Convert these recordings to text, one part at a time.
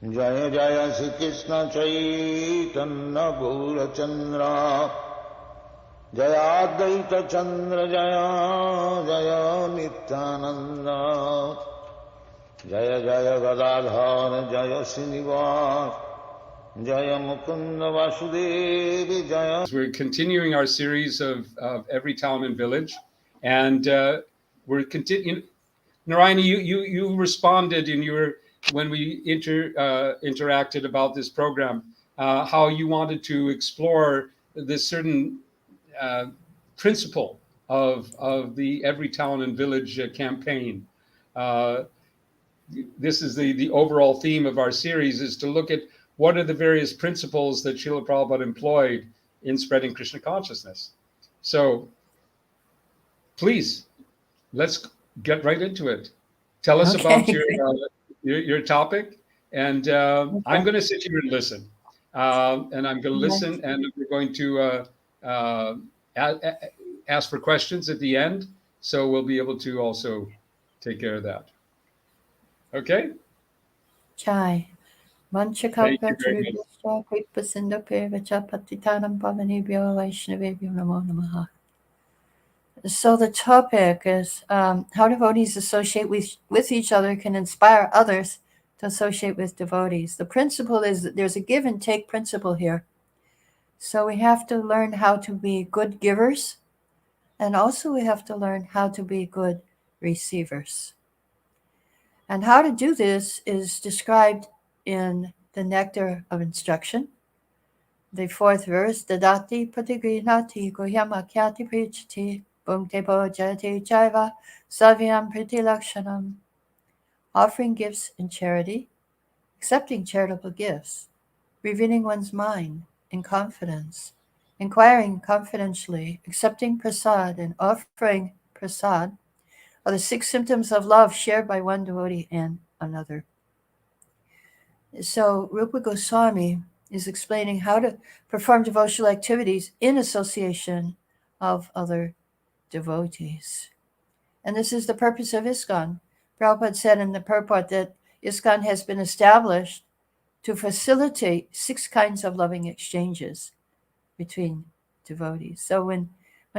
Jaya Jaya Sri Krishna Chaitanya Gaurachandra Jaya Advaita Chandra Jaya Jaya Nityananda Jaya Jaya Gadadhar Jaya Srinivas Jaya Mukunda Vasudevi Jaya. We're continuing our series of every town and village, and we're continuing. Narayani, you responded in your when we interacted about this program, how you wanted to explore this certain principle of the every town and village campaign. This is the overall theme of our series, is to look at what are the various principles that Srila Prabhupada employed in spreading Krishna consciousness. So please, let's get right into it. Tell us about your topic, and I'm going to sit here and listen. And I'm going to listen, and we're going to ask for questions at the end, so we'll be able to also take care of that. Okay? Chai. Thank you very much. So the topic is how devotees associate with each other can inspire others to associate with devotees. The principle is that there's a give and take principle here. So we have to learn how to be good givers, and also we have to learn how to be good receivers. And how to do this is described in the Nectar of Instruction, the 4th verse, Dadati Patigrinati Gohyamakyati Prichati Bhungtebo Jati Jaiva Savyam Priti Lakshanam. Offering gifts in charity, accepting charitable gifts, revealing one's mind in confidence, inquiring confidentially, accepting prasad and offering prasad are the 6 symptoms of love shared by one devotee and another. So Rupa Goswami is explaining how to perform devotional activities in association of other devotees. And this is the purpose of ISKCON. Prabhupada said in the purport that ISKCON has been established to facilitate 6 kinds of loving exchanges between devotees. So when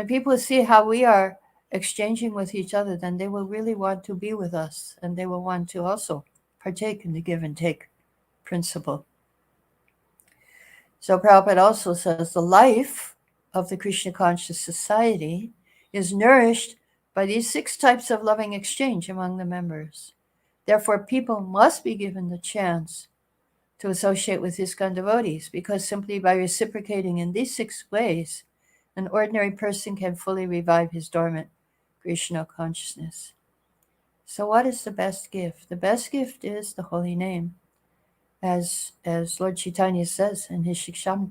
people see how we are exchanging with each other, then they will really want to be with us, and they will want to also partake in the give and take principle. So Prabhupada also says the life of the Krishna conscious society is nourished by these 6 types of loving exchange among the members. Therefore, people must be given the chance to associate with ISKCON devotees, because simply by reciprocating in these 6 ways, an ordinary person can fully revive his dormant Krishna consciousness. So what is the best gift? The best gift is the holy name. As Lord Chaitanya says in his Shikshastika,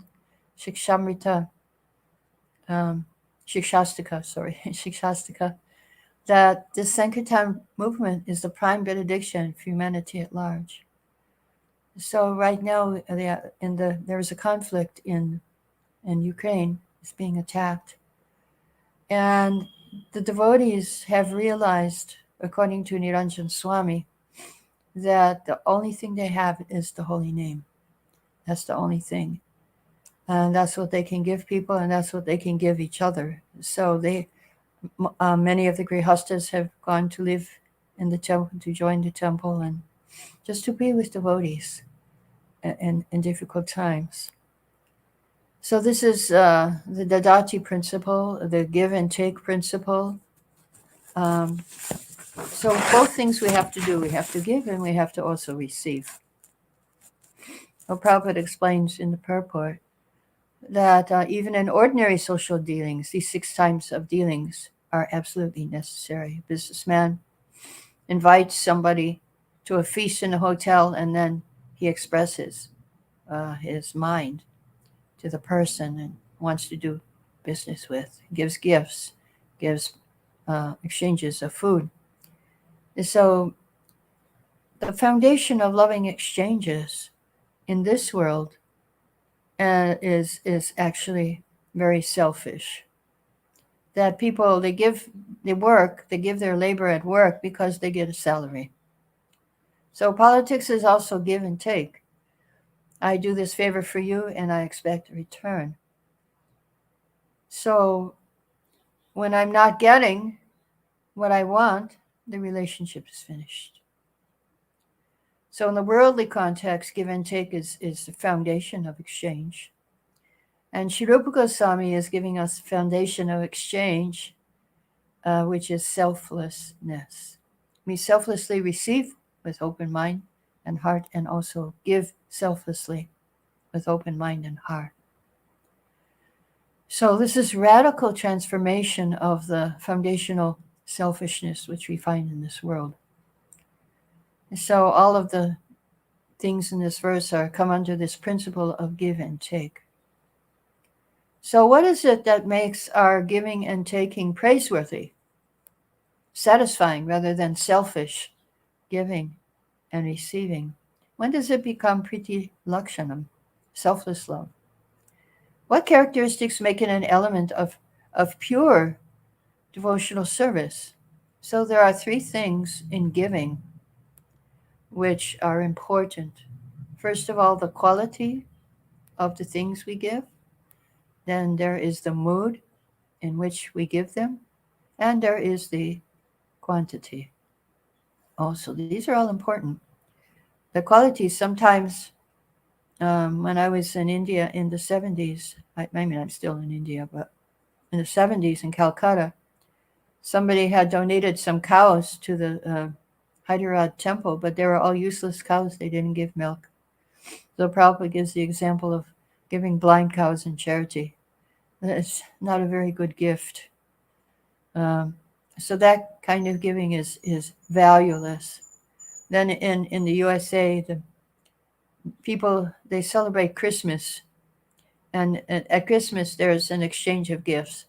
that the Sankirtan movement is the prime benediction for humanity at large. So right now, there is a conflict in Ukraine. It's being attacked. And the devotees have realized, according to Niranjan Swami, that the only thing they have is the holy name. That's the only thing. And that's what they can give people, and that's what they can give each other. So many of the Grihastas have gone to live in the temple, to join the temple, and just to be with devotees in difficult times. So this is the Dadati principle, the give and take principle. So both things we have to do. We have to give and we have to also receive. Well, Prabhupada explains in the purport that even in ordinary social dealings, these 6 types of dealings are absolutely necessary. A businessman invites somebody to a feast in a hotel, and then he expresses his mind to the person and wants to do business with, gives gifts, gives exchanges of food. So the foundation of loving exchanges in this world is actually very selfish. That people, they give their labor at work because they get a salary. So politics is also give and take. I do this favor for you and I expect a return. So when I'm not getting what I want, the relationship is finished. So in the worldly context, give and take is the foundation of exchange. And Sri Rupa Goswami is giving us the foundation of exchange, which is selflessness. We selflessly receive with open mind and heart, and also give selflessly with open mind and heart. So this is radical transformation of the foundational selfishness which we find in this world. So all of the things in this verse are come under this principle of give and take. So what is it that makes our giving and taking praiseworthy, satisfying rather than selfish giving and receiving? When does it become priti lakshanam, selfless love? What characteristics make it an element of pure devotional service? So there are three things in giving which are important. First of all, the quality of the things we give. Then there is the mood in which we give them. And there is the quantity. Also, these are all important. The quality, sometimes when I was in India in the 70s, I mean, I'm still in India, but in the 70s in Calcutta, somebody had donated some cows to the Hyderabad temple, but they were all useless cows. They didn't give milk. So Prabhupada gives the example of giving blind cows in charity. It's not a very good gift. So that kind of giving is valueless. Then in the USA, the people, they celebrate Christmas. And at Christmas, there's an exchange of gifts.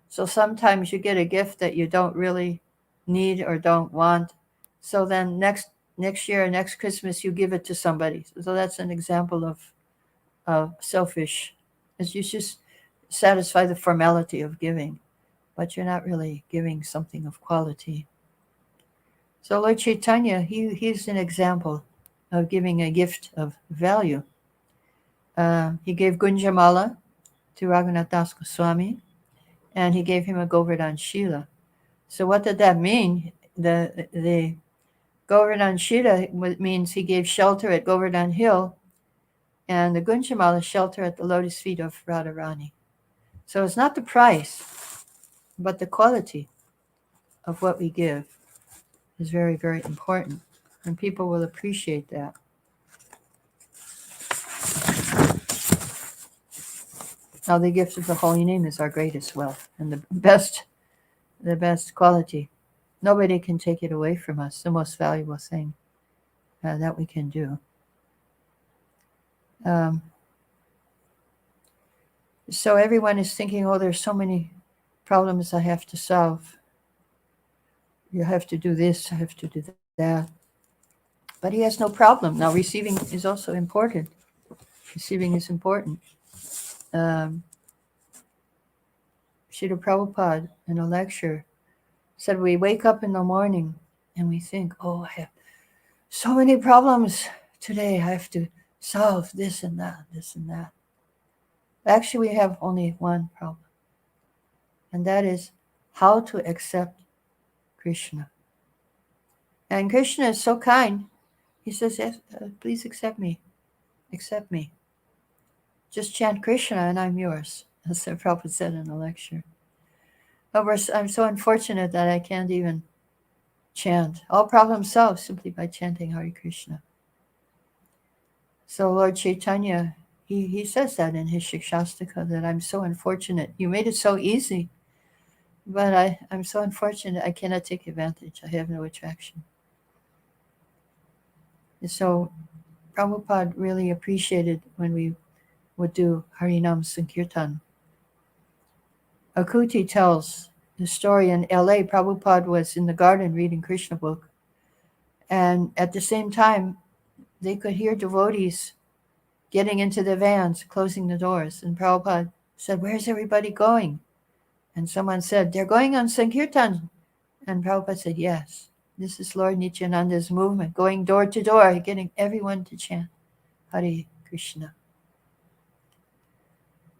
So sometimes you get a gift that you don't really need or don't want. So then next year, next Christmas, you give it to somebody. So that's an example of selfish. It's you just satisfy the formality of giving, but you're not really giving something of quality. So Lord Chaitanya, he's an example of giving a gift of value. He gave Gunjamala to Raghunath Das Goswami, and he gave him a Govardhan Shila. So what did that mean? The Govardhan Shila means he gave shelter at Govardhan Hill, and the Gunjamala shelter at the lotus feet of Radharani. So it's not the price, but the quality of what we give is very, very important, and people will appreciate that. Now, the gift of the holy name is our greatest wealth and the best quality. Nobody can take it away from us, the most valuable thing that we can do. So everyone is thinking, oh, there's so many problems I have to solve. You have to do this, I have to do that. But he has no problem. Now, receiving is also important. Receiving is important. Srila Prabhupada in a lecture said we wake up in the morning and we think, oh, I have so many problems today. I have to solve this and that, this and that. Actually, we have only one problem, and that is how to accept Krishna. And Krishna is so kind. He says, yes, please accept me. Accept me. Just chant Krishna and I'm yours, as Srila Prabhupada said in a lecture. But I'm so unfortunate that I can't even chant. All problems solved simply by chanting Hare Krishna. So Lord Chaitanya, he says that in his Shikshastika, that I'm so unfortunate. You made it so easy, but I'm so unfortunate I cannot take advantage. I have no attraction. And so Prabhupada really appreciated when we would do Harinam Sankirtan. Akuti tells the story in LA. Prabhupada was in the garden reading Krishna book, and at the same time they could hear devotees getting into the vans, closing the doors, and Prabhupada said, where's everybody going? And someone said, they're going on Sankirtan. And Prabhupada said, yes, this is Lord Nityananda's movement, going door to door, getting everyone to chant Hare Krishna.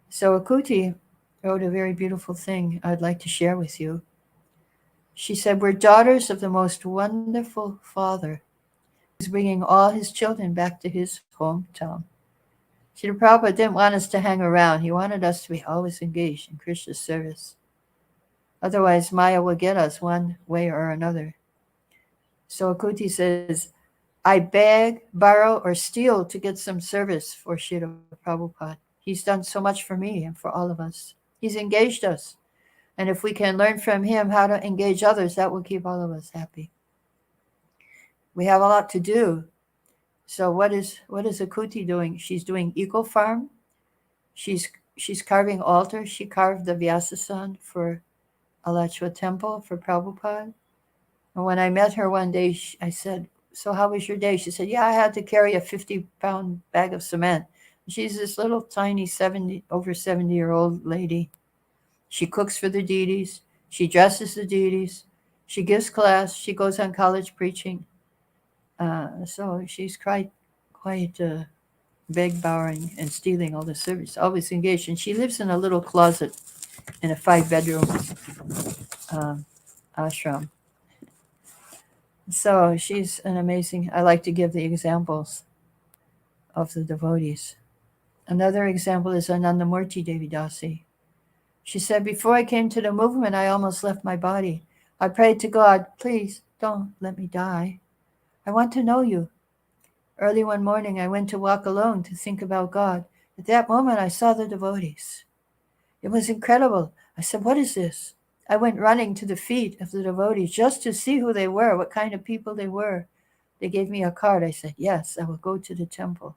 So Akuti wrote a very beautiful thing I'd like to share with you. She said, we're daughters of the most wonderful Father who's bringing all his children back to his hometown. Srila Prabhupada didn't want us to hang around. He wanted us to be always engaged in Krishna's service. Otherwise, Maya will get us one way or another. So Akuti says, I beg, borrow, or steal to get some service for Srila Prabhupada. He's done so much for me and for all of us. He's engaged us. And if we can learn from him how to engage others, that will keep all of us happy. We have a lot to do. So what is Akuti doing? She's doing eco-farm. She's carving altars. She carved the Vyasasan for Alachua temple for Prabhupada. And when I met her one day, I said, so how was your day? She said, yeah, I had to carry a 50-pound bag of cement. She's this little tiny over 70-year-old lady. She cooks for the deities. She dresses the deities. She gives class. She goes on college preaching. So she's quite beg, borrowing, and stealing all the service, always engaged. And she lives in a little closet in a 5-bedroom ashram. So she's an amazing, I like to give the examples of the devotees. Another example is Anandamurti Devi Dasi. She said, before I came to the movement, I almost left my body. I prayed to God, please don't let me die. I want to know you. Early one morning, I went to walk alone to think about God. At that moment, I saw the devotees. It was incredible. I said, what is this? I went running to the feet of the devotees just to see who they were, what kind of people they were. They gave me a card. I said, yes, I will go to the temple.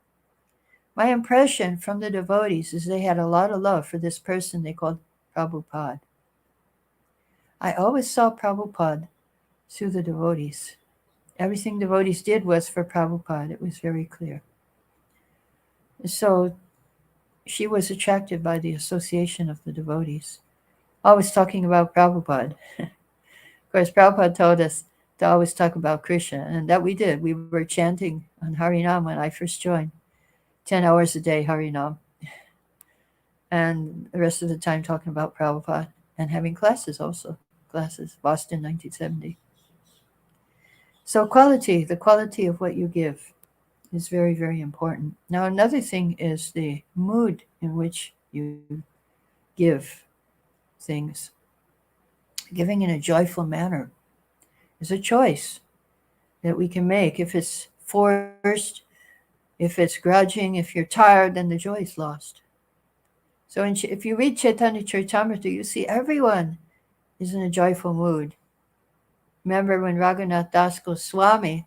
My impression from the devotees is they had a lot of love for this person they called Prabhupada. I always saw Prabhupada through the devotees. Everything devotees did was for Prabhupada. It was very clear. So she was attracted by the association of the devotees, always talking about Prabhupada. Of course, Prabhupada told us to always talk about Krishna, and that we did. We were chanting on Harinam when I first joined, 10 hours a day Harinam, and the rest of the time talking about Prabhupada and having classes also. Boston, 1970. So the quality of what you give is very, very important. Now, another thing is the mood in which you give things. Giving in a joyful manner is a choice that we can make. If it's forced, if it's grudging, if you're tired, then the joy is lost. So if you read Chaitanya Charitamrita, you see everyone is in a joyful mood. Remember when Raghunath Das Goswami,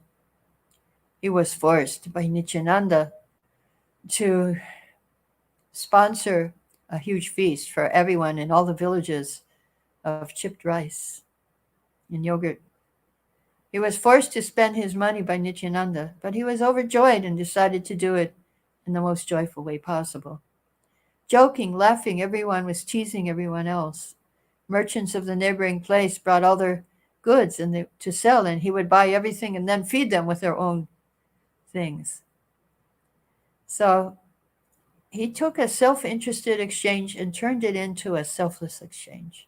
he was forced by Nityananda to sponsor a huge feast for everyone in all the villages of chipped rice and yogurt. He was forced to spend his money by Nityananda, but he was overjoyed and decided to do it in the most joyful way possible. Joking, laughing, everyone was teasing everyone else. Merchants of the neighboring place brought all their goods to sell, and he would buy everything and then feed them with their own things. So he took a self-interested exchange and turned it into a selfless exchange.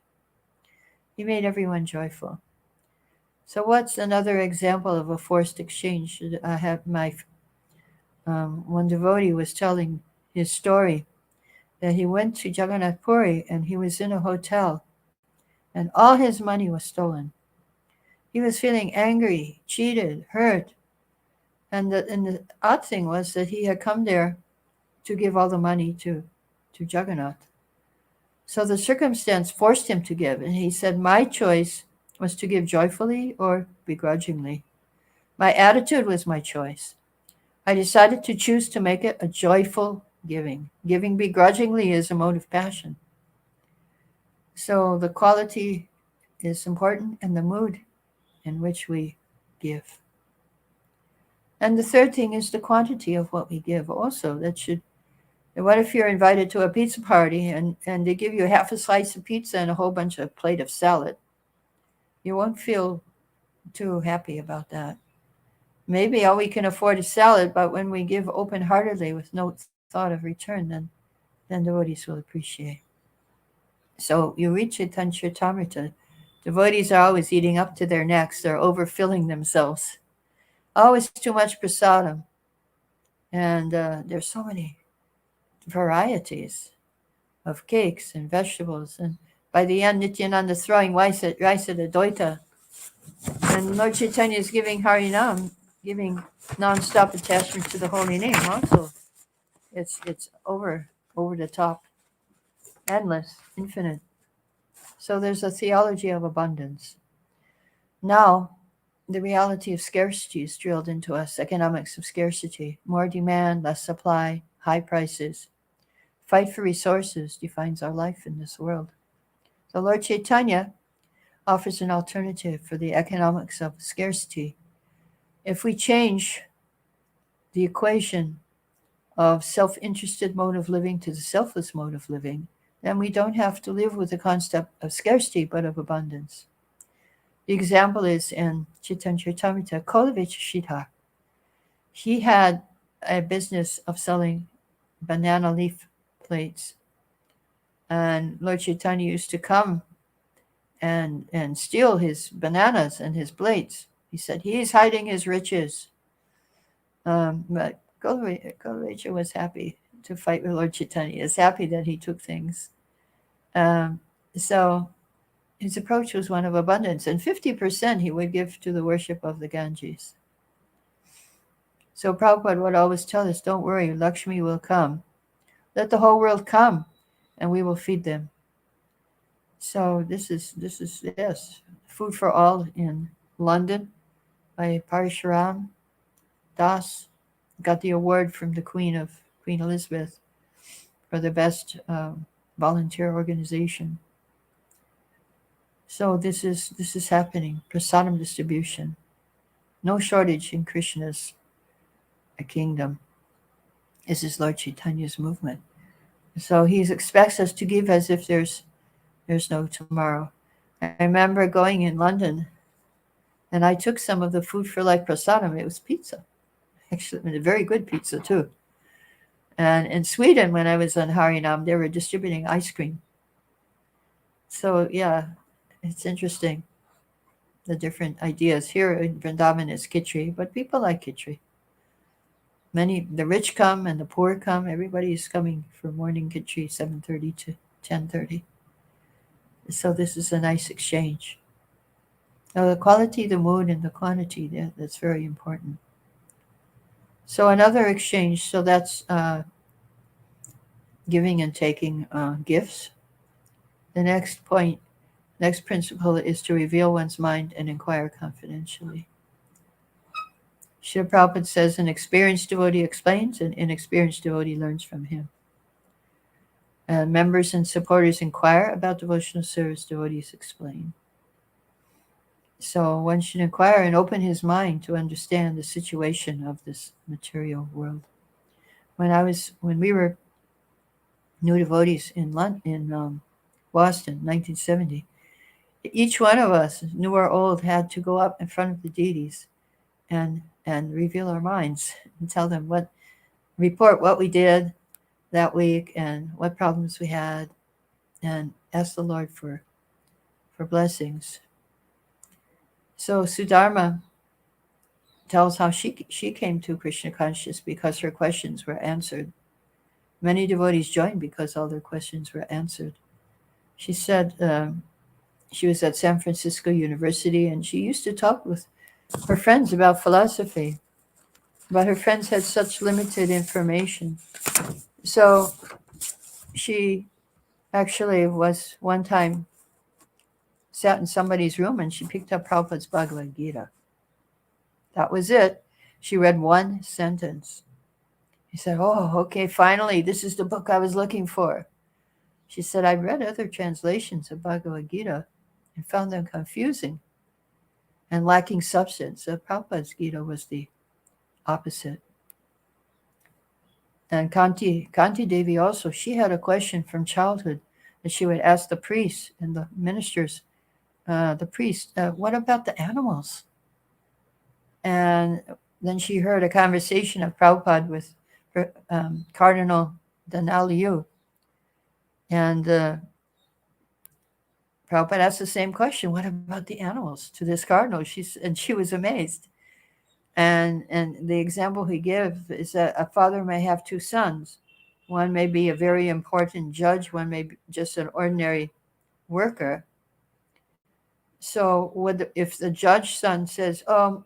He made everyone joyful. So what's another example of a forced exchange? I have one devotee was telling his story that he went to Jagannath Puri and he was in a hotel and all his money was stolen. He was feeling angry, cheated, hurt. And the odd thing was that he had come there to give all the money to Jagannath. So the circumstance forced him to give. And he said, my choice was to give joyfully or begrudgingly. My attitude was my choice. I decided to choose to make it a joyful giving. Giving begrudgingly is a mode of passion. So the quality is important and the mood in which we give. And the third thing is the quantity of what we give also. What if you're invited to a pizza party and they give you half a slice of pizza and a whole bunch of plate of salad? You won't feel too happy about that. Maybe all we can afford is salad, but when we give open-heartedly with no thought of return, then devotees will appreciate. So you read Chaitanya Charitamrita, devotees are always eating up to their necks. They're overfilling themselves. Always too much prasadam. And there's so many varieties of cakes and vegetables. And by the end, Nityananda is throwing rice at Advaita. And Lord Chaitanya is giving Harinam, giving non-stop attachment to the holy name also. It's over the top, endless, infinite. So there's a theology of abundance. Now, the reality of scarcity is drilled into us, economics of scarcity. More demand, less supply, high prices. Fight for resources defines our life in this world. So Lord Chaitanya offers an alternative for the economics of scarcity. If we change the equation of self-interested mode of living to the selfless mode of living, then we don't have to live with the concept of scarcity, but of abundance. The example is in Chaitanya Charitamrita, Kolavechashita. He had a business of selling banana leaf plates. And Lord Chaitanya used to come and steal his bananas and his plates. He said, he's hiding his riches. But Golovecha was happy to fight with Lord Chaitanya. He was happy that he took things. So his approach was one of abundance. And 50% he would give to the worship of the Ganges. So Prabhupada would always tell us, don't worry, Lakshmi will come. Let the whole world come, and we will feed them. So this is Food for All in London by Parishuram Das. Got the award from the Queen Elizabeth for the best volunteer organization. So this is happening. Prasadam distribution. No shortage in Krishna's kingdom. This is Lord Chaitanya's movement. So he expects us to give as if there's no tomorrow. I remember going in London, and I took some of the Food for Life prasadam. It was pizza. Actually, a very good pizza too. And in Sweden, when I was on Harinam, they were distributing ice cream. So yeah, it's interesting, the different ideas. Here in Vrndavana is khichdi, but people like khichdi. The rich come and the poor come. Everybody is coming for morning khichdi, 7:30 to 10:30. So this is a nice exchange. Now the quality, the mood, and the quantity, that's very important. So another exchange, so that's giving and taking gifts. The next principle is to reveal one's mind and inquire confidentially. Srila Prabhupada says, an experienced devotee explains, and inexperienced devotee learns from him. Members and supporters inquire about devotional service, devotees explain. So one should inquire and open his mind to understand the situation of this material world. When we were new devotees in Boston, 1970, each one of us, new or old, had to go up in front of the deities and reveal our minds and tell them report what we did that week and what problems we had, and ask the Lord for blessings. So Sudharma tells how she came to Krishna consciousness because her questions were answered. Many devotees joined because all their questions were answered. She said she was at San Francisco University, and she used to talk with her friends about philosophy, but her friends had such limited information. So she actually was one time sat in somebody's room and she picked up Prabhupada's Bhagavad-gita. That was it. She read one sentence. He said, oh, okay, finally, this is the book I was looking for. She said, I read other translations of Bhagavad-gita and found them confusing and lacking substance. So Prabhupada's Gita was the opposite. And Kanti Devi also, she had a question from childhood that she would ask the priests and the ministers, what about the animals? And then she heard a conversation of Prabhupada with Cardinal Alachua. And Prabhupada asked the same question, what about the animals, to this cardinal? She was amazed. And the example he gives is that a father may have two sons. One may be a very important judge, one may be just an ordinary worker. So if the judge's son says, oh,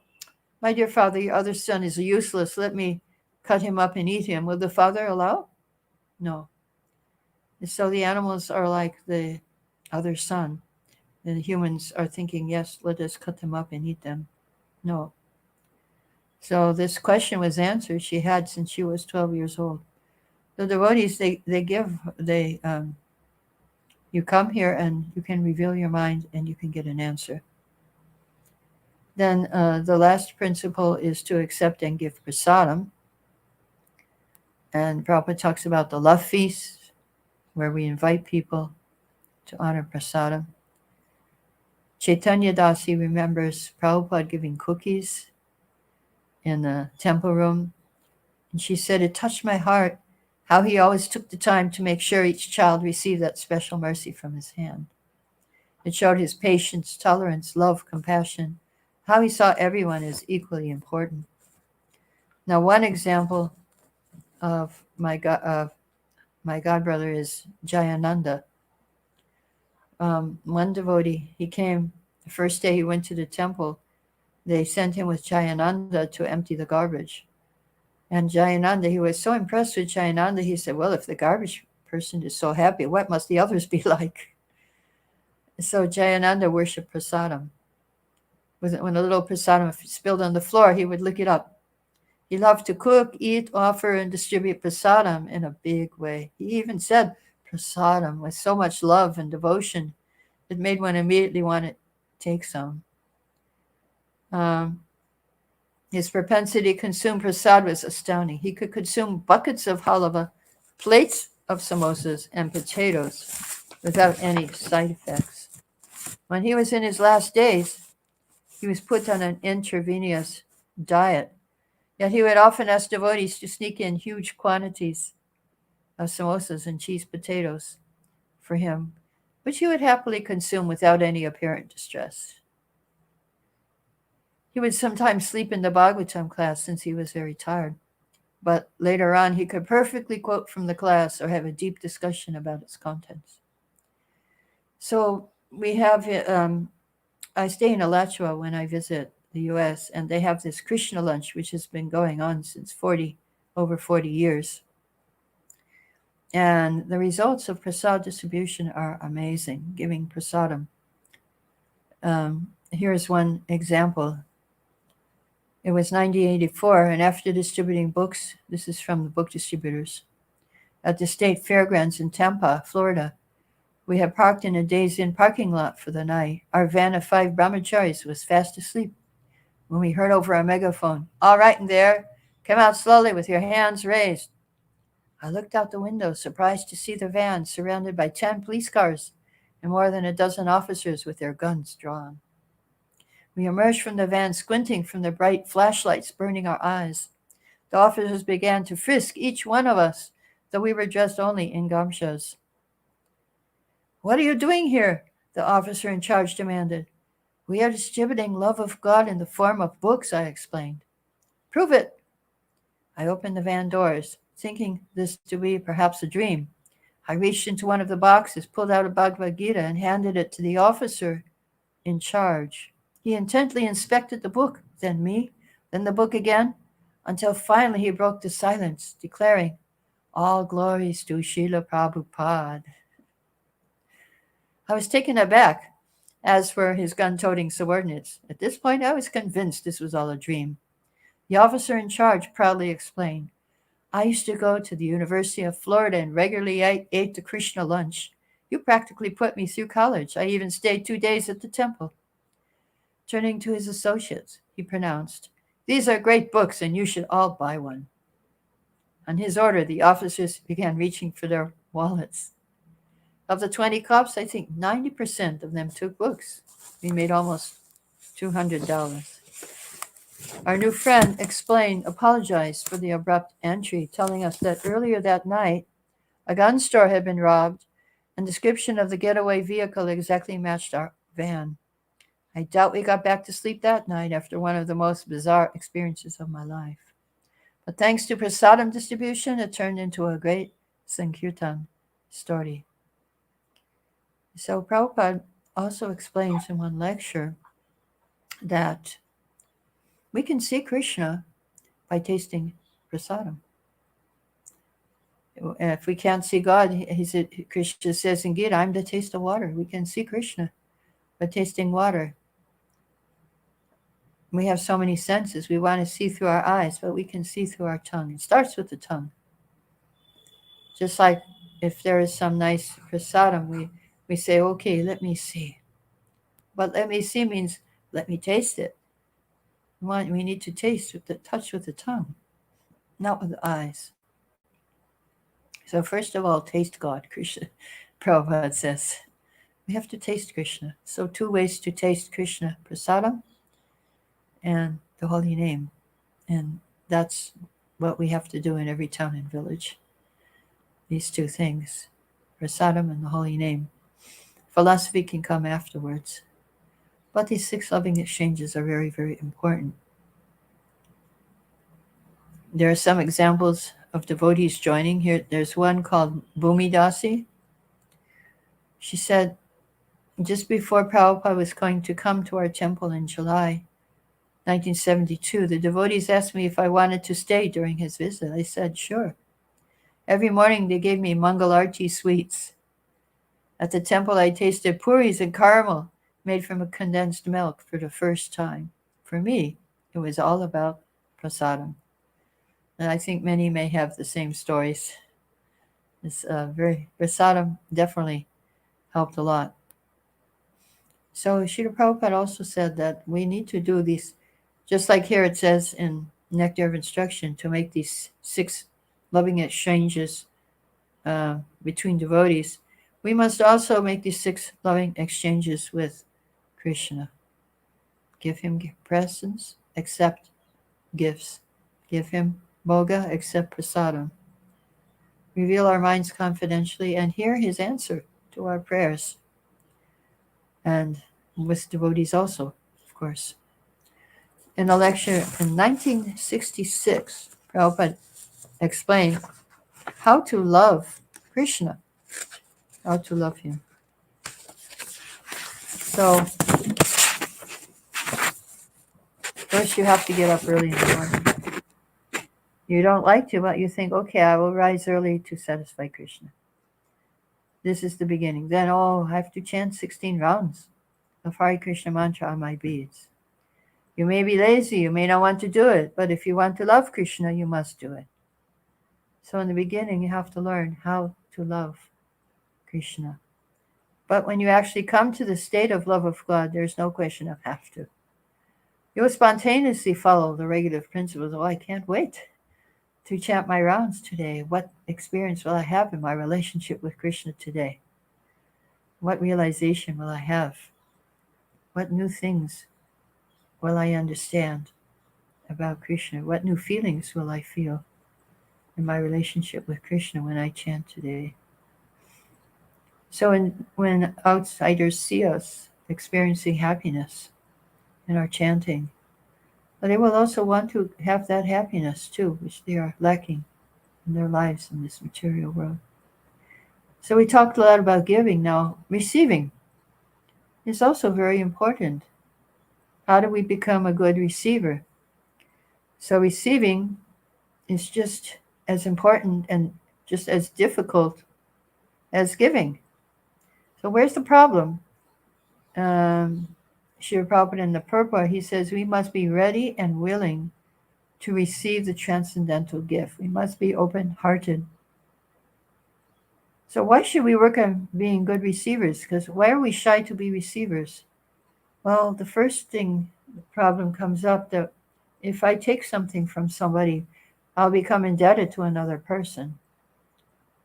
my dear father, your other son is useless, let me cut him up and eat him, will the father allow? No. And so the animals are like the other son. And the humans are thinking, yes, let us cut them up and eat them. No. So this question was answered. She had since she was 12 years old. The devotees, you come here and you can reveal your mind and you can get an answer. Then the last principle is to accept and give prasadam. And Prabhupada talks about the love feast, where we invite people to honor prasadam. Chaitanya Dasi remembers Prabhupada giving cookies in the temple room. And she said, it touched my heart how he always took the time to make sure each child received that special mercy from his hand. It showed his patience, tolerance, love, compassion, how he saw everyone as equally important. Now, one example of my godbrother is Jayananda. One devotee, he came, the first day he went to the temple, they sent him with Jayananda to empty the garbage. And Jayananda, he was so impressed with Jayananda, he said, well, if the garbage person is so happy, what must the others be like? So Jayananda worshipped prasadam. When a little prasadam spilled on the floor, he would lick it up. He loved to cook, eat, offer, and distribute prasadam in a big way. He even said prasadam with so much love and devotion, it made one immediately want to take some. His propensity to consume prasad was astounding. He could consume buckets of halava, plates of samosas, and potatoes without any side effects. When he was in his last days, he was put on an intravenous diet. Yet he would often ask devotees to sneak in huge quantities of samosas and cheese potatoes for him, which he would happily consume without any apparent distress. He would sometimes sleep in the Bhagavatam class since he was very tired, but later on he could perfectly quote from the class or have a deep discussion about its contents. So we have, I stay in Alachua when I visit the US, and they have this Krishna lunch, which has been going on since over 40 years. And the results of prasad distribution are amazing, giving prasadam. Here's one example. It was 1984, and after distributing books, this is from the book distributors, at the state fairgrounds in Tampa, Florida, we had parked in a Days Inn parking lot for the night. Our van of 5 brahmacharis was fast asleep when we heard over a megaphone, all right in there, come out slowly with your hands raised. I looked out the window, surprised to see the van surrounded by 10 police cars and more than a dozen officers with their guns drawn. We emerged from the van, squinting from the bright flashlights burning our eyes. The officers began to frisk each one of us, though we were dressed only in gamshas. What are you doing here? The officer in charge demanded. We are distributing love of God in the form of books, I explained. Prove it. I opened the van doors, thinking this to be perhaps a dream. I reached into one of the boxes, pulled out a Bhagavad-gita, and handed it to the officer in charge. He intently inspected the book, then me, then the book again, until finally he broke the silence, declaring, all glories to Srila Prabhupada. I was taken aback, as were his gun-toting subordinates. At this point, I was convinced this was all a dream. The officer in charge proudly explained, I used to go to the University of Florida and regularly ate the Krishna lunch. You practically put me through college. I even stayed 2 days at the temple. Turning to his associates, he pronounced, these are great books and you should all buy one. On his order, the officers began reaching for their wallets. Of the 20 cops, I think 90% of them took books. We made almost $200. Our new friend apologized for the abrupt entry, telling us that earlier that night, a gun store had been robbed, and description of the getaway vehicle exactly matched our van. I doubt we got back to sleep that night after one of the most bizarre experiences of my life. But thanks to prasadam distribution, it turned into a great Sankirtan story. So Prabhupada also explains in one lecture that we can see Krishna by tasting prasadam. If we can't see God, Krishna says in Gita, I'm the taste of water. We can see Krishna by tasting water. We have so many senses. We want to see through our eyes, but we can see through our tongue. It starts with the tongue. Just like if there is some nice prasadam, we say, okay, let me see. But let me see means let me taste it. We need to taste with the touch with the tongue, not with the eyes. So first of all, taste God, Krishna. Prabhupada says, we have to taste Krishna. So 2 ways to taste Krishna, prasadam and the holy name. And that's what we have to do in every town and village. These 2 things, prasadam and the holy name. Philosophy can come afterwards. But these 6 loving exchanges are very, very important. There are some examples of devotees joining here. There's one called Bhumi Dasi. She said, just before Prabhupada was going to come to our temple in July 1972, the devotees asked me if I wanted to stay during his visit. I said, sure. Every morning they gave me Mangal Arti sweets. At the temple I tasted puris and caramel made from a condensed milk for the first time. For me, it was all about prasadam. And I think many may have the same stories. It's prasadam definitely helped a lot. So Srila Prabhupada also said that we need to do these, just like here it says in Nectar of Instruction, to make these 6 loving exchanges between devotees. We must also make these 6 loving exchanges with Krishna. Give him presents, accept gifts. Give him bhoga, accept prasadam. Reveal our minds confidentially and hear his answer to our prayers. And with devotees also, of course. In a lecture in 1966, Prabhupada explained how to love Krishna, how to love him. So, first you have to get up early in the morning. You don't like to, but you think, okay, I will rise early to satisfy Krishna. This is the beginning. Then, I have to chant 16 rounds of Hare Krishna mantra on my beads. You may be lazy, you may not want to do it, but if you want to love Krishna, you must do it. So in the beginning, you have to learn how to love Krishna. But when you actually come to the state of love of God, there's no question of have to. You will spontaneously follow the regulative principles. I can't wait to chant my rounds today. What experience will I have in my relationship with Krishna today? What realization will I have? What new things will I understand about Krishna? What new feelings will I feel in my relationship with Krishna when I chant today? So when outsiders see us experiencing happiness in our chanting, they will also want to have that happiness too, which they are lacking in their lives in this material world. So we talked a lot about giving. Now, receiving is also very important. How do we become a good receiver? So receiving is just as important and just as difficult as giving. So where's the problem? Srila Prabhupada in the purport, he says we must be ready and willing to receive the transcendental gift. We must be open-hearted. So why should we work on being good receivers? Because why are we shy to be receivers? Well, the first thing, the problem comes up that if I take something from somebody, I'll become indebted to another person.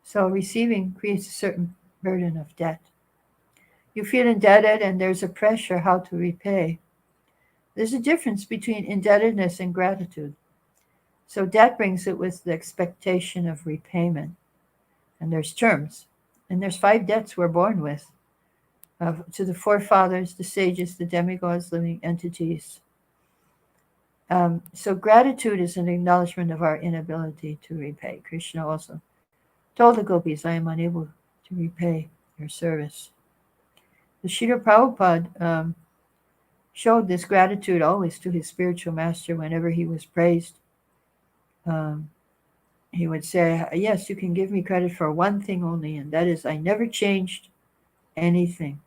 So receiving creates a certain burden of debt. You feel indebted and there's a pressure how to repay. There's a difference between indebtedness and gratitude. So debt brings it with the expectation of repayment. And there's terms. And there's 5 debts we're born with. To the forefathers, the sages, the demigods, living entities. So gratitude is an acknowledgement of our inability to repay. Krishna also told the gopis, I am unable to repay your service. The Srila Prabhupada showed this gratitude always to his spiritual master whenever he was praised. He would say, yes, you can give me credit for one thing only, and that is I never changed anything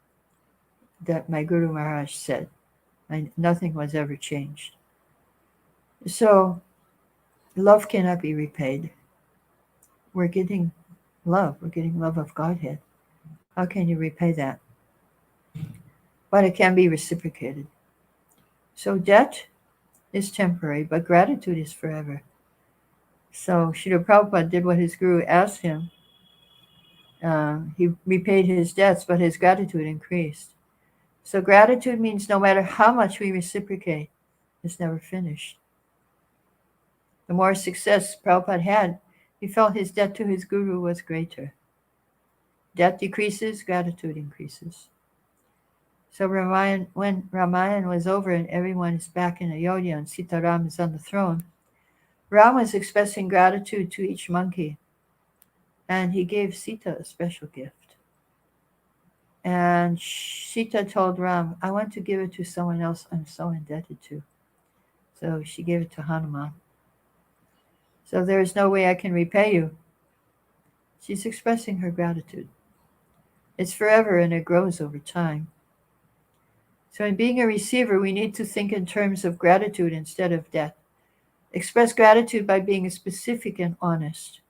that my Guru Maharaj said. Nothing was ever changed. So love cannot be repaid. We're getting love. We're getting love of Godhead. How can you repay that? But it can be reciprocated. So debt is temporary, but gratitude is forever. So Srila Prabhupada did what his Guru asked him. He repaid his debts, but his gratitude increased. So gratitude means no matter how much we reciprocate, it's never finished. The more success Prabhupada had, he felt his debt to his Guru was greater. Debt decreases, gratitude increases. So when Ramayana was over and everyone is back in Ayodhya and Sitaram is on the throne, Ram was expressing gratitude to each monkey, and he gave Sita a special gift. And Sita told Ram, I want to give it to someone else I'm so indebted to. So she gave it to Hanuman. So there is no way I can repay you. She's expressing her gratitude. It's forever and it grows over time. So in being a receiver, we need to think in terms of gratitude instead of debt. Express gratitude by being specific and honest.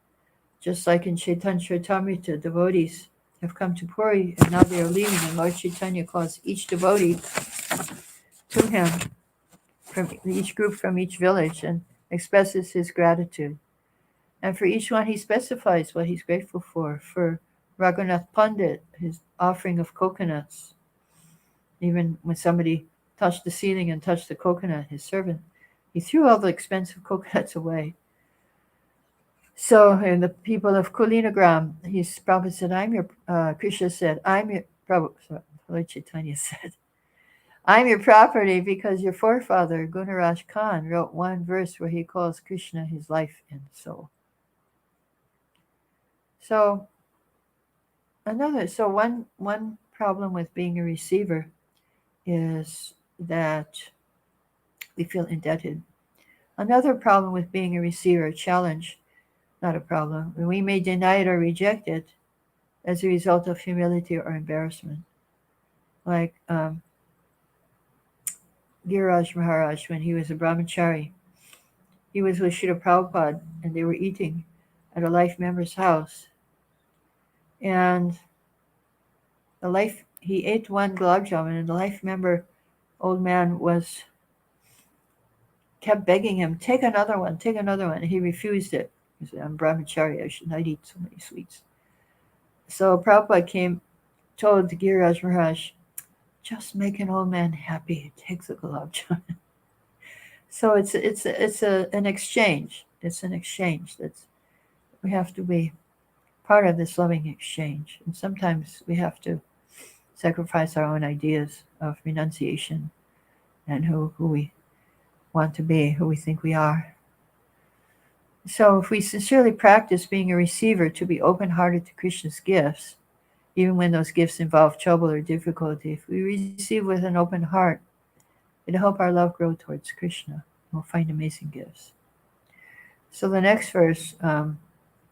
Just like in Chaitanya Charitamrita, devotees have come to Puri and now they are leaving, and Lord Chaitanya calls each devotee to him from each group from each village and expresses his gratitude. And for each one he specifies what he's grateful for. For Raghunath Pandit, his offering of coconuts. Even when somebody touched the ceiling and touched the coconut, his servant, he threw all the expensive coconuts away. So in the people of Kulinagram, Prabhupada said, Krishna said, Lord Chaitanya said, I'm your property because your forefather, Gunaraj Khan, wrote one verse where he calls Krishna his life and soul. So one problem with being a receiver is that we feel indebted. Another problem with being a receiver, a challenge, not a problem, we may deny it or reject it as a result of humility or embarrassment. Like Giriraj Maharaj, when he was a brahmachari, he was with Srila Prabhupada and they were eating at a life member's house. And he ate one gulab jamun, and the life member, old man, kept begging him, take another one. And he refused it. He said, I'm brahmachari, I should not eat so many sweets. So Prabhupada told Giriraj Maharaj, just make an old man happy, take the gulab jamun. So it's an exchange. It's an exchange. We have to be part of this loving exchange. And sometimes we have to sacrifice our own ideas of renunciation and who we want to be, who we think we are. So if we sincerely practice being a receiver to be open-hearted to Krishna's gifts, even when those gifts involve trouble or difficulty, if we receive with an open heart, it'll help our love grow towards Krishna. We'll find amazing gifts. So the next verse,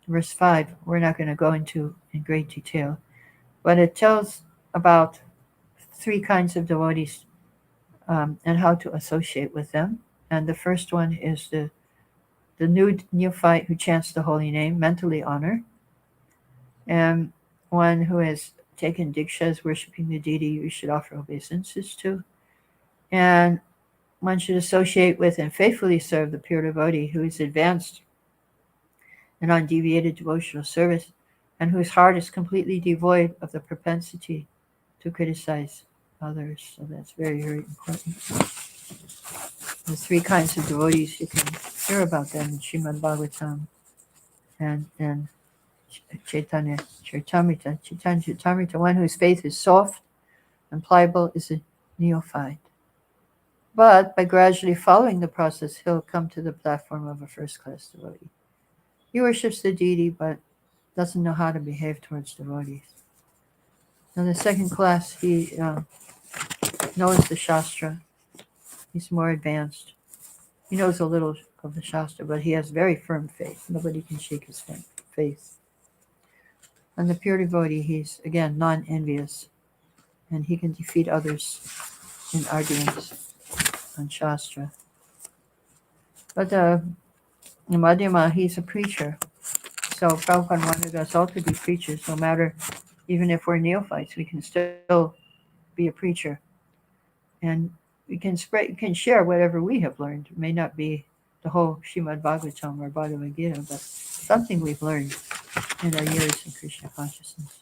verse 5, we're not going to go into in great detail, but it tells about 3 kinds of devotees and how to associate with them. And the first one is the neophyte who chants the holy name, mentally honor, and one who has taken diksha, is worshiping the deity you should offer obeisances to, and one should associate with and faithfully serve the pure devotee who is advanced in undeviated devotional service and whose heart is completely devoid of the propensity to criticize others. So that's very, very important. The three kinds of devotees, you can hear about them in Srimad Bhagavatam and Chaitanya Charitamrita. Chaitanya Charitamrita, one whose faith is soft and pliable, is a neophyte. But by gradually following the process, he'll come to the platform of a first-class devotee. He worships the deity, but doesn't know how to behave towards devotees. In the second class, he knows the Shastra. He's more advanced. He knows a little of the Shastra, but he has very firm faith. Nobody can shake his faith. And the pure devotee, he's, again, non-envious, and he can defeat others in arguments on Shastra. But the Madhyama, he's a preacher. So Prabhupada wanted us all to be preachers, no matter, even if we're neophytes, we can still be a preacher. And we can share whatever we have learned. It may not be the whole Srimad Bhagavatam or Bhagavad-gita, but something we've learned in our years in Krishna consciousness.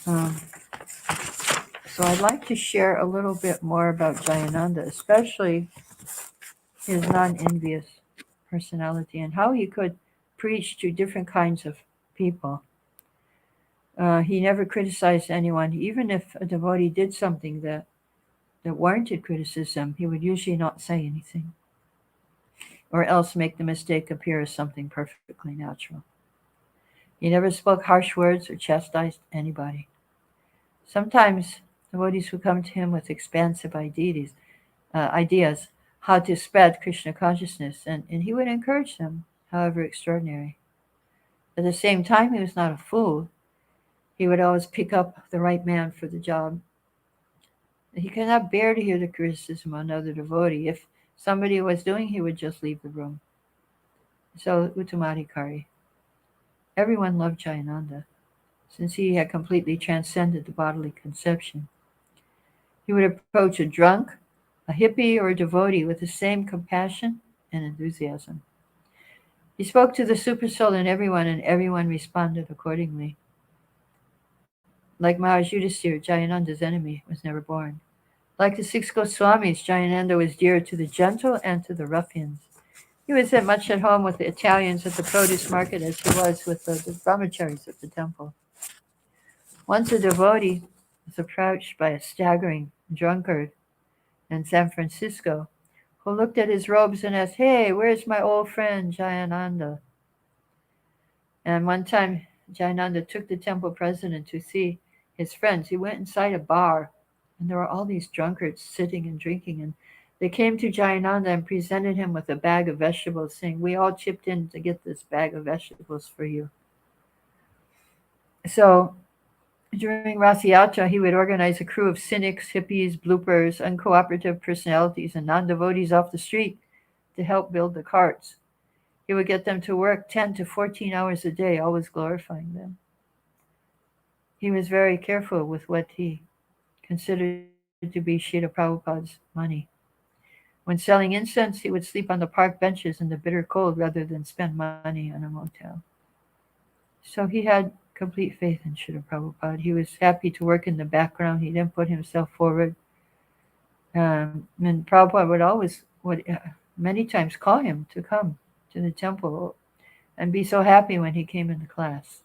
So I'd like to share a little bit more about Jayananda, especially his non-envious personality and how he could preach to different kinds of people. He never criticized anyone. Even if a devotee did something that warranted criticism, he would usually not say anything, or else make the mistake appear as something perfectly natural. He never spoke harsh words or chastised anybody. Sometimes devotees would come to him with expansive ideas how to spread Krishna consciousness, and he would encourage them, however extraordinary. At the same time, he was not a fool. He would always pick up the right man for the job. He could not bear to hear the criticism of another devotee. If somebody was doing, he would just leave the room. So, Uttamadhikari. Everyone loved Jayananda, since he had completely transcended the bodily conception. He would approach a drunk, a hippie, or a devotee with the same compassion and enthusiasm. He spoke to the supersoul in everyone, and everyone responded accordingly. Like Maharaj Yudhisthira, Jayananda's enemy was never born. Like the 6 Goswamis, Jayananda was dear to the gentle and to the ruffians. He was as much at home with the Italians at the produce market as he was with the brahmacharis at the temple. Once a devotee was approached by a staggering drunkard in San Francisco who looked at his robes and asked, "Hey, where's my old friend Jayananda?" And one time, Jayananda took the temple president to see his friends. He went inside a bar, and there were all these drunkards sitting and drinking, and they came to Jayananda and presented him with a bag of vegetables, saying, "We all chipped in to get this bag of vegetables for you." So during Rath Yatra, he would organize a crew of cynics, hippies, bloopers, uncooperative personalities, and non-devotees off the street to help build the carts. He would get them to work 10 to 14 hours a day, always glorifying them. He was very careful with what he considered to be Srila Prabhupada's money. When selling incense, he would sleep on the park benches in the bitter cold rather than spend money on a motel. So he had complete faith in Srila Prabhupada. He was happy to work in the background. He didn't put himself forward. And Prabhupada would many times call him to come to the temple and be so happy when he came into class.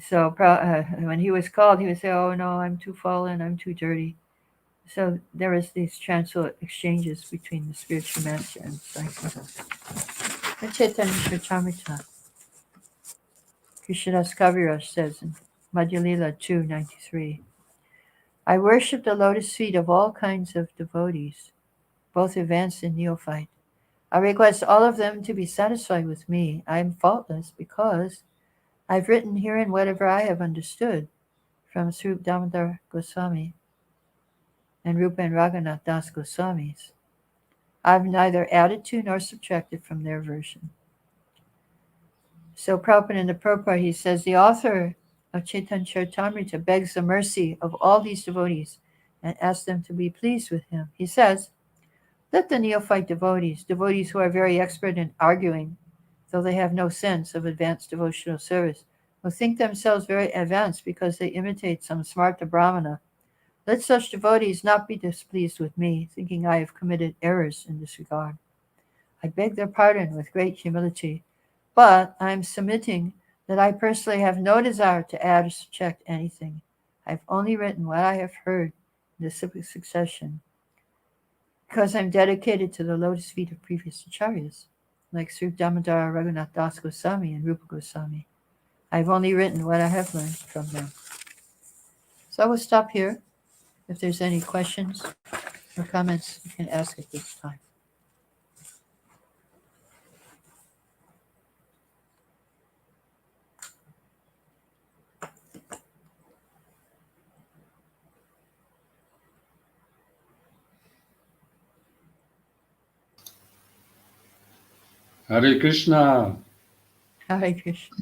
So when he was called, he would say, "Oh no, I'm too fallen, I'm too dirty." So there was these transient exchanges between the spiritual master and disciple. Chaitanya Charitamrita. Krishnadas Kaviraj says in Madhya Lila 2:93, "I worship the lotus feet of all kinds of devotees, both advanced and neophyte. I request all of them to be satisfied with me. I am faultless because I've written herein whatever I have understood from Srup Damodar Goswami and Rupa and Raghunath Das Goswamis. I've neither added to nor subtracted from their version." So Prabhupada in the Prabhupada, he says, the author of Chaitanya Charitamrita begs the mercy of all these devotees and asks them to be pleased with him. He says, "Let the neophyte devotees who are very expert in arguing, though they have no sense of advanced devotional service, who think themselves very advanced because they imitate some smart Brahmana, Let such devotees not be displeased with me, thinking I have committed errors in this regard. I beg their pardon with great humility, but I am submitting that I personally have no desire to add or subtract anything. I have only written what I have heard in the succession, because I am dedicated to the lotus feet of previous acharyas, like Sri Damodara Raghunath Das Goswami and Rupa Goswami. I have only written what I have learned from them. So I will stop here. If there's any questions or comments, you can ask at this time. Hare Krishna. Hare Krishna.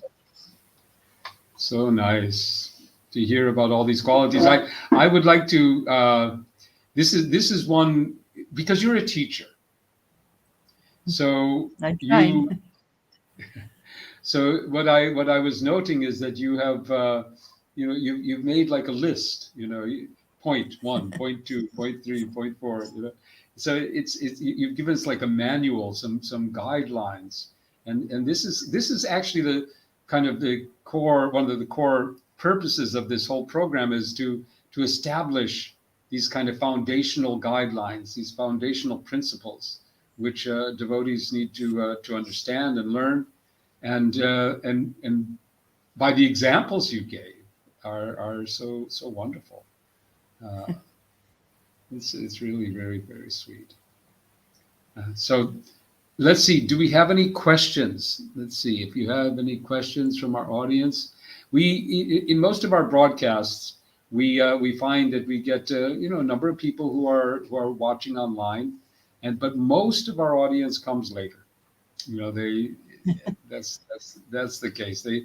So nice to hear about all these qualities. I would like to. This is one, because you're a teacher. So So what I was noting is that you have you've made like a list. Point 1, point 2, point 3, point 4. So it's you've given us like a manual, some guidelines, and this is actually the kind of the core, one of the core purposes of this whole program is to establish these kind of foundational guidelines, these foundational principles, which devotees need to understand and learn, and by the examples you gave are so wonderful. It's really very, very sweet. So let's see, do we have any questions? Let's see if you have any questions from our audience. In most of our broadcasts, we find that we get a number of people who are watching online, but most of our audience comes later. That's the case. They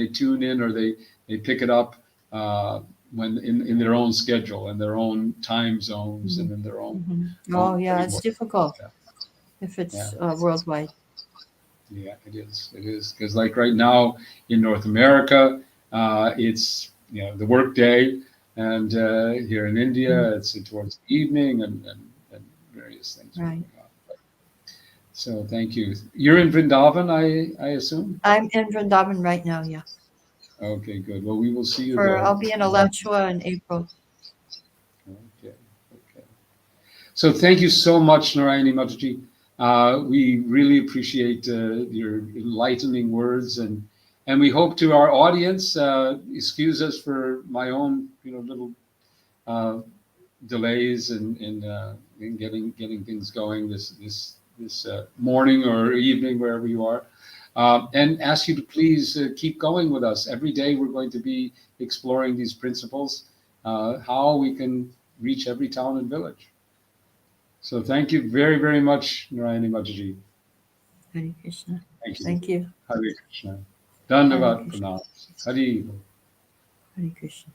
tune in, or they pick it up when in their own schedule and their own time zones and in their own. Oh yeah, it's difficult if it's worldwide. Yeah, it is because like right now in North America, it's the work day, and here in India it's towards the evening and various things. Right. So thank you. You're in Vrindavan, I assume? I'm in Vrndavana right now, yeah. Okay, good. Well, we will see you there. I'll be in Alachua in April. Okay. So thank you so much, Narayani Mataji. We really appreciate your enlightening words, and we hope to our audience, excuse us for my own little delays in getting things going this morning or evening, wherever you are, and ask you to please keep going with us. Every day we're going to be exploring these principles, how we can reach every town and village. So thank you very, very much, Narayani Mataji. Hare Krishna. Thank you. Thank you. Hare Krishna. Dandavad Pranam. Hare. Hare Krishna.